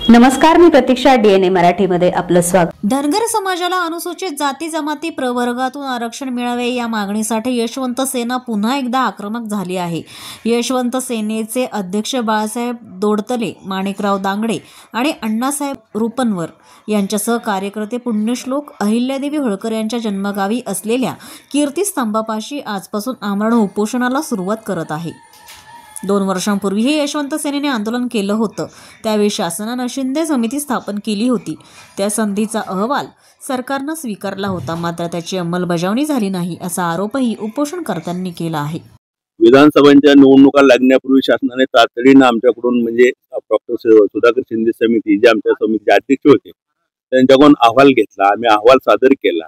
नमस्कार, मी प्रतीक्षा. DNA मराठीमध्ये आपलं स्वागत. धनगर समाजाला अनुसूचित जाती जमाती प्रवर्गातून आरक्षण मिळावे या मागणीसाठी यशवंत सेना पुन्हा एकदा आक्रमक झाली आहे. यशवंत सेनेचे अध्यक्ष बाळासाहेब दोडतले, माणिकराव दांगडे आणि अण्णासाहेब रुपनवर यांच्यासह कार्यकर्ते पुण्यश्लोक अहिल्यादेवी होळकर यांच्या जन्मगावी असलेल्या कीर्तिस्तंभापाशी आजपासून आमरण उपोषणाला सुरुवात करत आहे. 2 वर्षांपूर्वीही यशवंत सेनेने आंदोलन केलं होतं. त्यावेळी शासनानं शिंदे समिती स्थापन केली होती. त्या संधीचा अहवाल सरकारनं स्वीकारला होता, मात्र त्याची अंमलबजावणी झाली नाही असा आरोपही उपोषणकर्त्यांनी केला आहे. विधानसभांच्या निवडणुका लागण्यापूर्वी शासनाने तातडीनं आमच्याकडून म्हणजे डॉक्टर सुधाकर शिंदे समिती, जे आमच्या समितीचे अध्यक्ष होते, त्यांच्याकडून अहवाल घेतला. आम्ही अहवाल सादर केला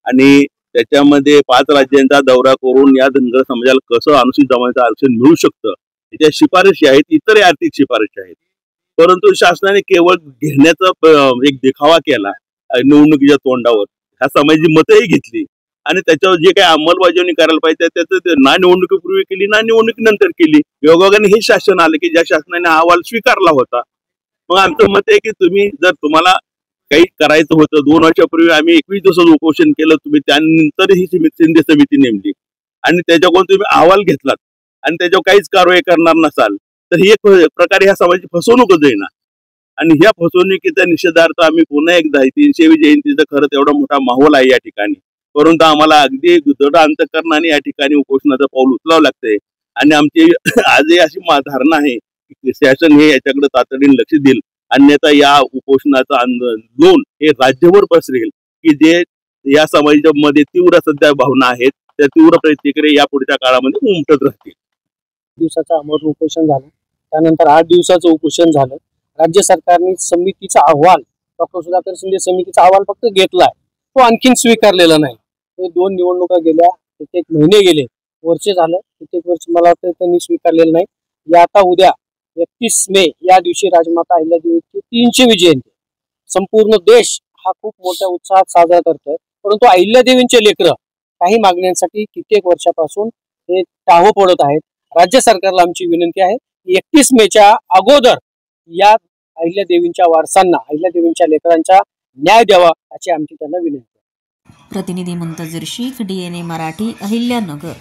आणि त्याच्यामध्ये 5 राज्यांचा दौरा करून या धनगर समाजाला कसं अनुसूचित जमातीचं आरक्षण मिळू शकतं त्याच्या शिफारशी आहेत, इतरही आर्थिक शिफारशी आहेत. परंतु शासनाने केवळ घेण्याचा एक देखावा केला निवडणुकीच्या तोंडावर. ह्या समाजाची मतही घेतली आणि त्याच्यावर जे काही अंमलबजावणी करायला पाहिजे त्याचं ना निवडणुकीपूर्वी केली ना निवडणुकीनंतर केली. योगायोगाने हे शासन आलं की ज्या शासनाने अहवाल स्वीकारला होता. मग आमचं मत आहे की तुम्हाला काही करायचं होतं, 2 वर्षापूर्वी आम्ही 21 दिवसाचं उपोषण केलं, तुम्ही त्यानंतर ही शिंदे समिती नेमली आणि त्याच्याकडून तुम्ही अहवाल घेतलात आणि त्याच्यावर काहीच कारवाई करणार नसाल तर ही एक प्रकारे ह्या समाजाची फसवणूकच आहे ना. आणि ह्या फसवणुकीचा निषेधार्थ आम्ही पुन्हा एकदा 300वी जयंतीचा खरंच एवढा मोठा माहोल आहे या ठिकाणी, परंतु आम्हाला अगदी दृढ अंतःकरणाने या ठिकाणी उपोषणाचं पाऊल उचलावं लागतंय. आणि आमची आजही अशी धारणा आहे की शासन हे याच्याकडे तातडीने लक्ष देईल, अन्यथा या उपोषणाचं आंदोलन हे राज्यभर पसरेल की जे या समाजामध्ये तीव्र सध्या भावना आहेत त्या तीव्र प्रतिक्रिया या पुढच्या काळामध्ये उमटत राहतील. दिवसाचं आमरण उपोषण झालं, त्यानंतर 8 दिवसाचं उपोषण झालं. राज्य सरकारने समितीचा अहवाल, डॉक्टर सुधाकर शिंदे समितीचा अहवाल फक्त घेतलाय, तो आणखीन स्वीकारलेला नाही. 2 निवडणुका गेल्या, 1 महिने गेले, वर्ष झालं, 1 वर्ष मला वाटतं त्यांनी स्वीकारलेलं नाही. या आता उद्या 31 मे या दिवशी राजमाता अहिल्यादेवीची 300वी जयंती. संपूर्ण देश हा खूप मोठ्या उत्साहात साजरा करतोय, परंतु अहिल्यादेवींचे लेकरं काही मागण्यांसाठी कित्येक वर्षापासून हे टाहो पडत आहेत. राज्य सरकारला आमची विनंती आहे की 31 मेच्या अगोदर या अहिल्यादेवींच्या वारसांना, अहिल्यादेवींच्या लेकरांचा न्याय द्यावा अशी आमची त्यांना विनंती आहे. प्रतिनिधी मुंतजीर शेख, DNA मराठी, अहिल्यानगर.